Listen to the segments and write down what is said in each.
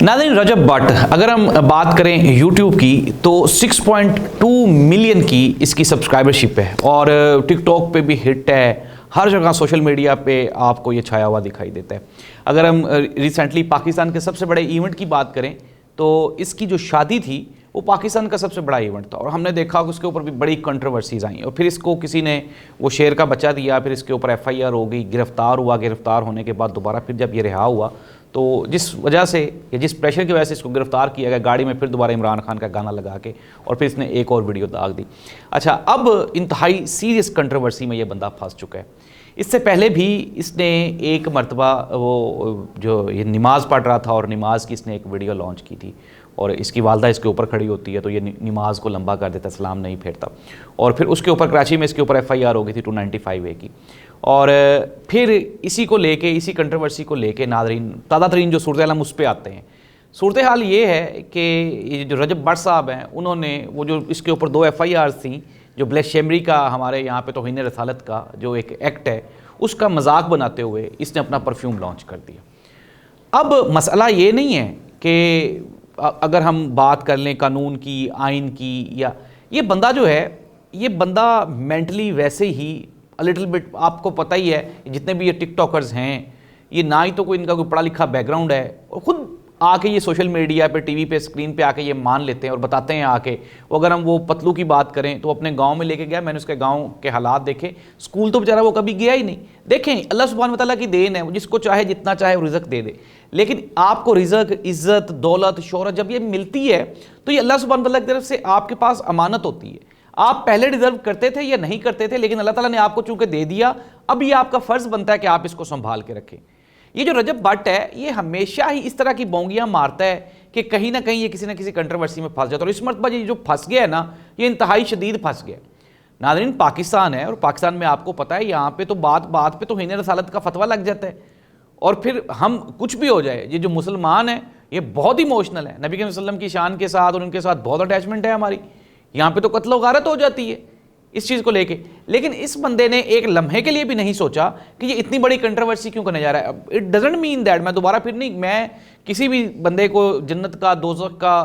नाज़रीन, रजब भट्ट अगर हम बात करें YouTube की तो 6.2 मिलियन की इसकी सब्सक्राइबरशिप है और टिकटॉक पे भी हिट है। हर जगह सोशल मीडिया पे आपको ये छाया हुआ दिखाई देता है। अगर हम रिसेंटली पाकिस्तान के सबसे बड़े इवेंट की बात करें तो इसकी जो शादी थी वो पाकिस्तान का सबसे बड़ा इवेंट था और हमने देखा कि उसके ऊपर भी बड़ी कंट्रोवर्सीज आई और फिर इसको किसी ने वो शेर का बच्चा दिया, फिर इसके ऊपर FIR हो गई, गिरफ्तार हुआ। गिरफ्तार होने के बाद दोबारा फिर जब ये रिहा हुआ तो जिस वजह से या जिस प्रेशर की वजह से इसको गिरफ्तार किया गया, गाड़ी में फिर दोबारा इमरान खान का गाना लगा के और फिर इसने एक और वीडियो दाग दी। अच्छा, अब इंतहाई सीरियस कंट्रोवर्सी में ये बंदा फंस चुका है। इससे पहले भी इसने एक मरतबा वो जो ये नमाज़ पढ़ रहा था और नमाज की इसने एक वीडियो लॉन्च की थी और इसकी वालदा इसके ऊपर खड़ी होती है तो ये नमाज को लंबा कर देता, सलाम नहीं फेरता। और फिर उसके ऊपर कराची में इसके ऊपर FIR हो गई थी 295A की। और फिर इसी को लेके, इसी कंट्रोवर्सी को लेके नाज़रीन ताज़ा तरीन जो सूरत हाल हम उस पर आते हैं। सूरत हाल ये है कि ये जो रजब भट्ट साहब हैं उन्होंने वो जो इसके ऊपर 2 FIR थी, जो ब्लैशमेरी का हमारे यहाँ पे तौहीन रसालत का जो एक एक्ट है उसका मजाक बनाते हुए इसने अपना परफ्यूम लॉन्च कर दिया। अब मसला ये नहीं है कि अगर हम बात कर लें कानून की, आइन की, या ये बंदा जो है ये बंदा मेंटली वैसे ही लिटिल बिट, आपको पता ही है जितने भी ये टिकटॉकर्स हैं ये ना ही तो कोई इनका कोई पढ़ा लिखा बैकग्राउंड है और ख़ुद आके ये सोशल मीडिया पे, टीवी पे, स्क्रीन पे आके ये मान लेते हैं और बताते हैं आके। वो अगर हम वो पतलू की बात करें तो अपने गांव में लेके गया, मैंने उसके गांव के हालात देखे। स्कूल तो बेचारा वो कभी गया ही नहीं। देखें, अल्लाह सुब्हान व तआला की देन है, जिसको चाहे जितना चाहे वो रिज़्क दे दे, लेकिन आपको रिज़्क, इज़्ज़त, दौलत, शोहरत जब ये मिलती है तो ये अल्लाह सुब्हान व तआला की तरफ से आपके पास अमानत होती है। आप पहले डिज़र्व करते थे या नहीं करते थे, लेकिन अल्लाह ताला ने आपको चूंकि दे दिया, अब ये आपका फ़र्ज़ बनता है कि आप इसको संभाल के रखें। ये जो रजब भट्ट है ये हमेशा ही इस तरह की बोंगियां मारता है कि कहीं ना कहीं ये किसी ना किसी कंट्रोवर्सी में फंस जाता है और इस मरतबा ये जो फंस गया है ना, ये इंतहाई शदीद फंस गया। नाज़रीन, पाकिस्तान है और पाकिस्तान में आपको पता है यहाँ पे तो बात बात पे तो तौहीन रसालत का फतवा लग जाता है और फिर हम कुछ भी हो जाए, ये जो मुसलमान है ये बहुत इमोशनल है, नबी के वसल्लम की शान के साथ और उनके साथ बहुत अटैचमेंट है हमारी। यहाँ पे तो कत्ल व गारत हो जाती है इस चीज़ को लेके। लेकिन इस बंदे ने एक लम्हे के लिए भी नहीं सोचा कि ये इतनी बड़ी कंट्रोवर्सी क्यों करने जा रहा है। इट डजंट मीन दैट मैं दोबारा फिर नहीं, मैं किसी भी बंदे को जन्नत का, दोज़ख का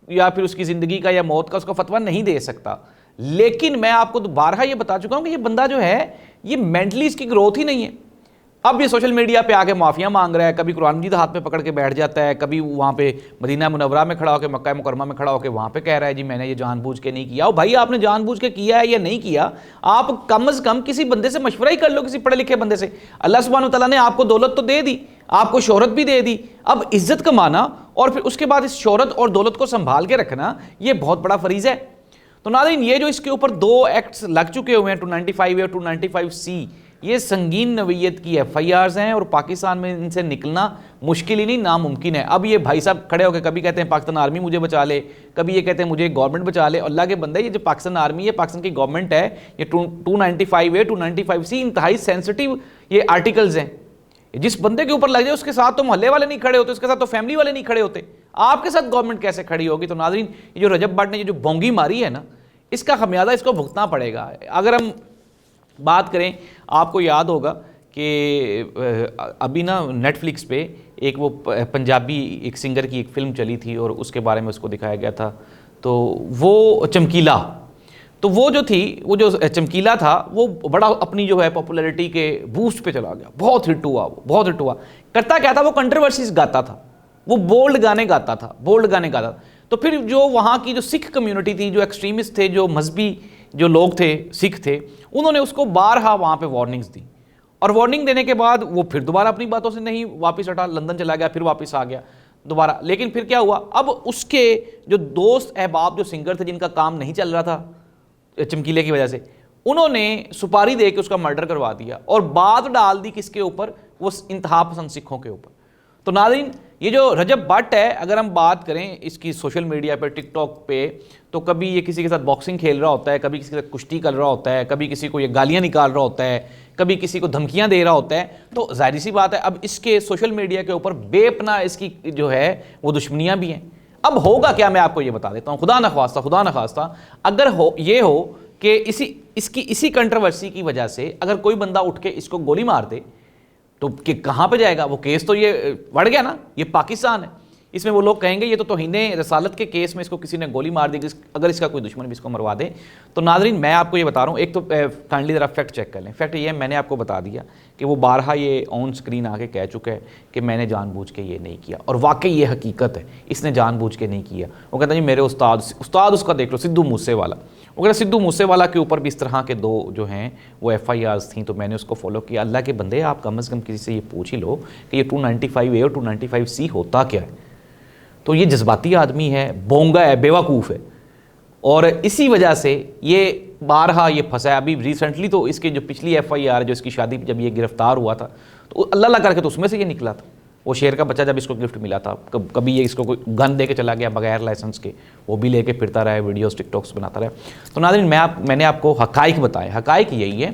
या फिर उसकी ज़िंदगी का या मौत का उसका फतवा नहीं दे सकता, लेकिन मैं आपको दोबारा ये बता चुका हूँ कि ये बंदा जो है ये मेंटली इसकी ग्रोथ ही नहीं है। अब ये सोशल मीडिया पे आके माफ़िया मांग रहा है, कभी कुरान मजीद हाथ में पकड़ के बैठ जाता है, कभी वहाँ पे मदीना मुनव्वरा में खड़ा होकर, मक्का मुकरमा में खड़ा होकर वहाँ पे कह रहा है जी मैंने ये जानबूझ के नहीं किया। और भाई आपने जानबूझ के किया है या नहीं किया, आप कम से कम किसी बंदे से मशवरा ही कर लो, किसी पढ़े लिखे बंदे से। अल्लाह सुब्हान व तआला ने आपको दौलत तो दे दी, आपको शोहरत भी दे दी, अब इज्जत कमाना और फिर उसके बाद इस शोहरत और दौलत को संभाल के रखना ये बहुत बड़ा फरीज़ है। तो नाज़रीन, ये जो इसके ऊपर 2 एक्ट्स लग चुके हुए हैं 295A और 295C, ये संगीन नवीयत की FIRs हैं और पाकिस्तान में इनसे निकलना मुश्किल ही नहीं, नामुमकिन है। अब ये भाई साहब खड़े होकर कभी कहते हैं पाकिस्तान आर्मी मुझे बचा ले, कभी ये कहते हैं मुझे गवर्नमेंट बचा ले। अल्लाह के बंदे, ये जो पाकिस्तान आर्मी है, पाकिस्तान की गवर्नमेंट है, ये 295A 295C इंतहाई सेंसिटिव ये आर्टिकल्स हैं। जिस बंदे के ऊपर लग जाए उसके साथ तो मोहल्ले वाले नहीं खड़े होते, उसके साथ तो फैमिली वाले नहीं खड़े होते, आपके साथ गवर्नमेंट कैसे खड़ी होगी। तो नाज़रीन, ये जो रजब भट्ट ने ये जो बोंगी मारी है ना, इसका खमियाजा इसको भुगतना पड़ेगा। अगर हम बात करें, आपको याद होगा कि अभी ना नेटफ्लिक्स पे एक वो पंजाबी एक सिंगर की एक फ़िल्म चली थी और उसके बारे में उसको दिखाया गया था, तो वो चमकीला, तो वो जो थी, वो जो चमकीला था वो बड़ा अपनी जो है पॉपुलैरिटी के बूस्ट पे चला गया, बहुत हिट हुआ, वो बहुत हिट हुआ। करता क्या था, वो कंट्रोवर्सीज गाता था, वो बोल्ड गाने गाता था, बोल्ड गाने गाता था। तो फिर जो वहाँ की जो सिख कम्युनिटी थी, जो एक्सट्रीमिस्ट थे, जो मजहबी जो लोग थे, सिख थे, उन्होंने उसको बारहा वहाँ पे वार्निंग्स दी और वार्निंग देने के बाद वो फिर दोबारा अपनी बातों से नहीं वापस हटा, लंदन चला गया, फिर वापस आ गया दोबारा। लेकिन फिर क्या हुआ, अब उसके जो दोस्त अहबाब जो सिंगर थे, जिनका काम नहीं चल रहा था चमकीले की वजह से, उन्होंने सुपारी दे के उसका मर्डर करवा दिया और बात डाल दी किसके ऊपर, वो इंतहा पसंद सिखों के ऊपर। तो नाज़रीन, ये जो रजब भट्ट है, अगर हम बात करें इसकी सोशल मीडिया पे, टिकटॉक पे, तो कभी ये किसी के साथ बॉक्सिंग खेल रहा होता है, कभी किसी के साथ कुश्ती कर रहा होता है, कभी किसी को ये गालियां निकाल रहा होता है, कभी किसी को धमकियां दे रहा होता है। तो जाहिर सी बात है अब इसके सोशल मीडिया के ऊपर बेपना इसकी जो है वो दुश्मनियां भी हैं। अब होगा क्या, मैं आपको ये बता देता हूँ, खुदा न खास्ता अगर हो कि इसी कंट्रोवर्सी की वजह से अगर कोई बंदा उठ के इसको गोली मार दे तो कि कहाँ पे जाएगा वो केस, तो ये बढ़ गया ना, ये पाकिस्तान है, इसमें वो लोग कहेंगे ये तो तौहीने रसालत के केस में इसको किसी ने गोली मार दी, अगर इसका कोई दुश्मन भी इसको मरवा दे। तो नाज़रीन मैं आपको ये बता रहा हूँ, एक तो काइंडली ज़रा फैक्ट चेक कर लें। फैक्ट ये है, मैंने आपको बता दिया कि वो बारहा ये ऑन स्क्रीन आके कह चुका है कि मैंने जानबूझ के ये नहीं किया, और वाकई ये हकीकत है, इसने जानबूझ के नहीं किया। वो कहता जी मेरे उस्ताद उसका देख लो, सिद्धू मूसेवाला। वो कहता सिद्धू मूसेवाला के ऊपर भी इस तरह के 2 जो हैं वो FIRs थी, तो मैंने उसको फॉलो किया। अल्लाह के बंदे, आप कम से कम किसी से ये पूछ ही लो कि ये 295A और 295C होता क्या है। तो ये जज्बाती आदमी है, बोंगा है, बेवकूफ़ है, और इसी वजह से ये बारहा ये फंसा है। अभी रिसेंटली तो इसके जो पिछली FIR जो इसकी शादी जब ये गिरफ्तार हुआ था, तो अल्लाह करके तो उसमें से ये निकला था। वो शेर का बच्चा जब इसको गिफ्ट मिला था, कभी ये इसको कोई गन दे के चला गया बगैर लाइसेंस के, वो भी लेके फिरता रहा, वीडियोस टिकटॉक्स बनाता रहा। तो नाज़रीन मैंने आपको हकाइक बताए। हकाइक यही है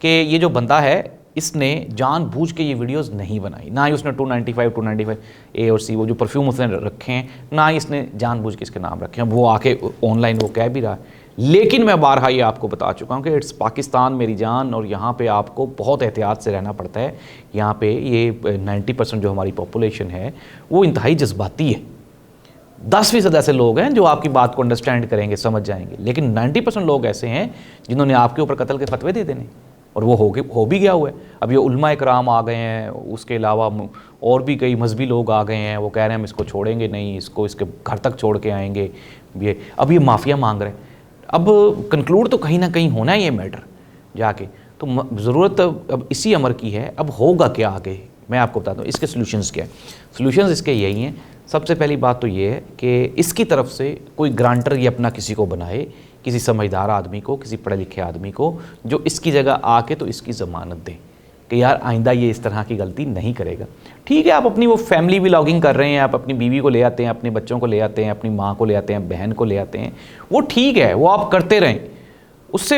कि ये जो बंदा है इसने जानबूझ के ये वीडियोस नहीं बनाई, ना ही उसने 295A और C वो जो परफ्यूम उसने रखे हैं, ना ही इसने जानबूझ के इसके नाम रखे हैं। वो आके ऑनलाइन वो कह भी रहा है, लेकिन मैं बारहा ये आपको बता चुका हूँ कि इट्स पाकिस्तान मेरी जान, और यहाँ पे आपको बहुत एहतियात से रहना पड़ता है। यहाँ पे ये 90% जो हमारी पॉपुलेशन है वो इंतहाई जज्बाती है। 10% ऐसे लोग हैं जो आपकी बात को अंडरस्टैंड करेंगे, समझ जाएंगे, लेकिन 90% लोग ऐसे हैं जिन्होंने आपके ऊपर कत्ल के फतवे दे देने, और वो हो भी गया हुआ है। अब ये उलमा इकराम आ गए हैं, उसके अलावा और भी कई मजहबी लोग आ गए हैं, वो कह रहे हैं हम इसको छोड़ेंगे नहीं, इसको इसके घर तक छोड़ के आएंगे। अब ये माफ़िया मांग रहे हैं। अब कंक्लूड तो कहीं ना कहीं होना है ये मैटर जाके, तो ज़रूरत अब इसी अमर की है। अब होगा क्या आगे, मैं आपको बताता हूँ इसके सॉल्यूशंस क्या है। सॉल्यूशंस इसके यही हैं। सबसे पहली बात तो ये है कि इसकी तरफ से कोई ग्रांटर ये अपना किसी को बनाए, किसी समझदार आदमी को, किसी पढ़े लिखे आदमी को, जो इसकी जगह आके तो इसकी ज़मानत दे कि यार आइंदा ये इस तरह की गलती नहीं करेगा। ठीक है, आप अपनी वो फैमिली व्लॉगिंग कर रहे हैं, आप अपनी बीवी को ले आते हैं, अपने बच्चों को ले आते हैं, अपनी माँ को ले आते हैं, बहन को ले आते हैं, वो ठीक है, वो आप करते रहें। उससे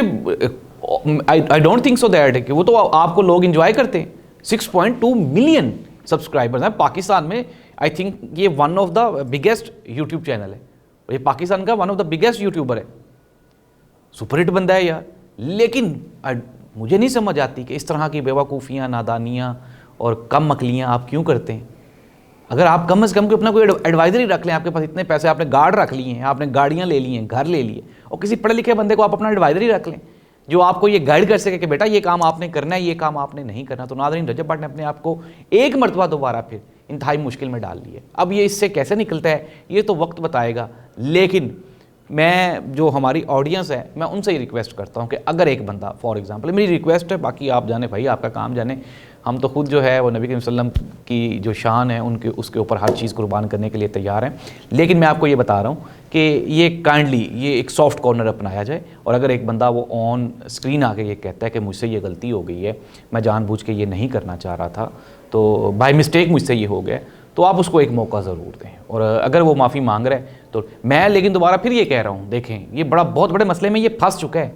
I don't think so that कि वो तो आपको लोग इन्जॉय करते हैं। 6.2 मिलियन सब्सक्राइबर्स हैं पाकिस्तान में। आई थिंक ये one of the biggest YouTube channel है, ये पाकिस्तान का one of the biggest YouTuber है। सुपरहिट बंदा है यार, लेकिन मुझे नहीं समझ आती कि इस तरह की बेवकूफ़ियाँ, नादानियाँ और कम मकलियाँ आप क्यों करते हैं। अगर आप कम से कम को अपना कोई एडवाइजरी रख लें, आपके पास इतने पैसे, आपने गार्ड रख लिए हैं, आपने गाड़ियाँ ले ली हैं, घर ले लिए, और किसी पढ़े लिखे बंदे को आप अपना एडवाइजरी रख लें जो आपको ये गाइड कर सके कि बेटा ये काम आपने करना है, ये काम आपने नहीं करना। तो नाज़रीन, रजब भट्ट ने अपने आप को एक मरतबा दोबारा फिर इंतहाई मुश्किल में डाल लिया। अब ये इससे कैसे निकलता है ये तो वक्त बताएगा, लेकिन मैं जो हमारी ऑडियंस है मैं उनसे ही रिक्वेस्ट करता हूँ कि अगर एक बंदा, फॉर एग्जांपल मेरी रिक्वेस्ट है, बाकी आप जाने भाई, आपका काम जाने, हम तो खुद जो है वो नबी करीम सल्लल्लाहु अलैहि वसल्लम की जो शान है उनके उसके ऊपर हर चीज़ कुर्बान करने के लिए तैयार हैं। लेकिन मैं आपको ये बता रहा हूँ कि ये काइंडली ये एक सॉफ्ट कॉर्नर अपनाया जाए, और अगर एक बंदा वो ऑन स्क्रीन आके ये कहता है कि मुझसे ये गलती हो गई है, मैं जानबूझ के ये नहीं करना चाह रहा था, तो बाय मिस्टेक मुझसे ये हो गया, तो आप उसको एक मौका ज़रूर दें। और अगर वो माफ़ी मांग रहा है तो मैं लेकिन दोबारा फिर ये कह रहा हूँ, देखें ये बहुत बड़े मसले में ये फंस चुका है।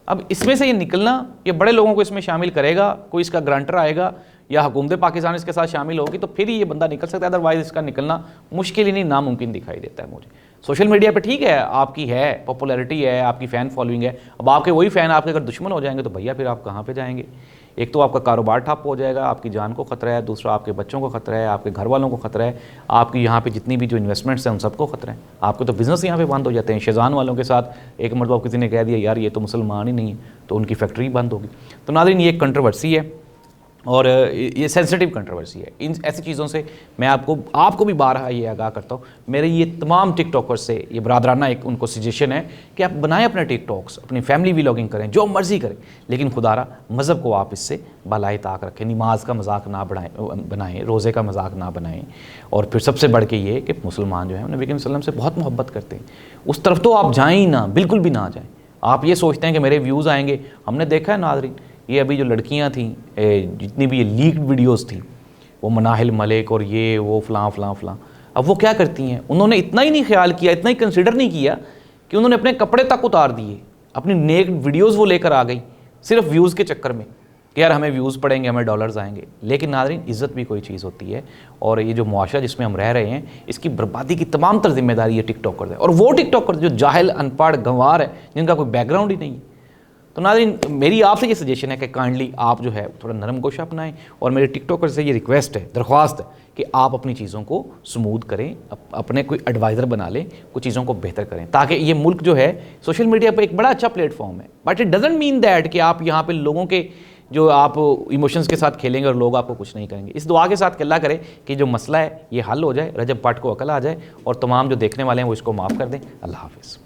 अब इसमें से ये निकलना, ये बड़े लोगों को इसमें शामिल करेगा, कोई इसका ग्रांटर आएगा या हुकूमत पाकिस्तान इसके साथ शामिल होगी, तो फिर ये बंदा निकल सकता है, अदरवाइज़ इसका निकलना मुश्किल ही नहीं नामुमकिन दिखाई देता है मुझे। सोशल मीडिया पे ठीक है, आपकी है पॉपुलैरिटी है, आपकी फ़ैन फॉलोइंग है, अब आपके वही फ़ैन आपके अगर दुश्मन हो जाएंगे तो भैया फिर आप कहाँ पे जाएंगे। एक तो आपका कारोबार ठप हो जाएगा, आपकी जान को ख़तरा है, दूसरा आपके बच्चों को ख़तरा है, आपके घर वालों को ख़तरा है, आपकी यहाँ पे जितनी भी जो इन्वेस्टमेंट्स हैं उन सबको ख़तरा है, आपके तो बिज़नेस यहाँ पे बंद हो जाते हैं। शेजान वालों के साथ एक मरतबा किसी ने कह दिया यार ये तो मुसलमान ही नहीं है, तो उनकी फैक्ट्री बंद होगी। तो नाज़रीन, ये एक कंट्रोवर्सी है और ये सेंसिटिव कंट्रोवर्सी है। इन ऐसी चीज़ों से मैं आपको भी बारहा ये आगाह करता हूँ। मेरे ये तमाम टिकटॉकर्स से ये बरादराना एक उनको सजेशन है कि आप बनाएं अपने टिकटॉक्स, अपनी फैमिली व्लॉगिंग करें, जो मर्ज़ी करें, लेकिन खुदारा मज़हब को आप इससे बालाए ताक रखें। नमाज का मजाक ना बनाएं, रोज़े का मजाक ना बनाएं, और फिर सबसे बढ़ के ये कि मुसलमान जो है नबी करीम सल्लल्लाहु अलैहि वसल्लम से बहुत मोहब्बत करते हैं, उस तरफ तो आप जाएँ ही ना, बिल्कुल भी ना जाएँ। आप ये सोचते हैं कि मेरे व्यूज़ आएंगे। हमने देखा है नाज़रीन, ये अभी जो लड़कियां थीं, जितनी भी ये लीक्ड वीडियोस थी, वो मनाहिल मलिक और ये वो फ़लाँ, अब वो क्या करती हैं, उन्होंने इतना ही नहीं ख्याल किया, इतना ही कंसिडर नहीं किया कि उन्होंने अपने कपड़े तक उतार दिए, अपनी नेक वीडियोस वो लेकर आ गई सिर्फ व्यूज़ के चक्कर में कि यार हमें व्यूज़ पड़ेंगे, हमें डॉलर्स आएंगे। लेकिन नाज़रीन, इज़्ज़त भी कोई चीज़ होती है, और ये जो मुआशरा जिसमें हम रह रहे हैं इसकी बर्बादी की तमाम तर जिम्मेदारी ये टिकटॉकर है, और वो टिकटॉकर जो जाहिल, अनपढ़, गंवार है, जिनका कोई बैकग्राउंड ही नहीं है। तो नाज़रीन, मेरी आपसे ये सजेशन है कि काइंडली आप जो है थोड़ा नरम गोशा अपनाएं, और मेरे टिकटॉकर से ये रिक्वेस्ट है, दरख्वास्त है कि आप अपनी चीज़ों को स्मूथ करें, अपने कोई एडवाइज़र बना लें, कुछ चीज़ों को बेहतर करें, ताकि ये मुल्क जो है सोशल मीडिया पर एक बड़ा अच्छा प्लेटफॉर्म है, but it doesn't mean that कि आप यहाँ पे लोगों के जो आप इमोशंस के साथ खेलेंगे और लोग आपको कुछ नहीं करेंगे। इस दुआ के साथ कि अल्लाह करे कि जो मसला है ये हल हो जाए, रजब पाठ को अकल आ जाए, और तमाम जो देखने वाले हैं वो इसको माफ़ कर दें। अल्लाह हाफ़िज़।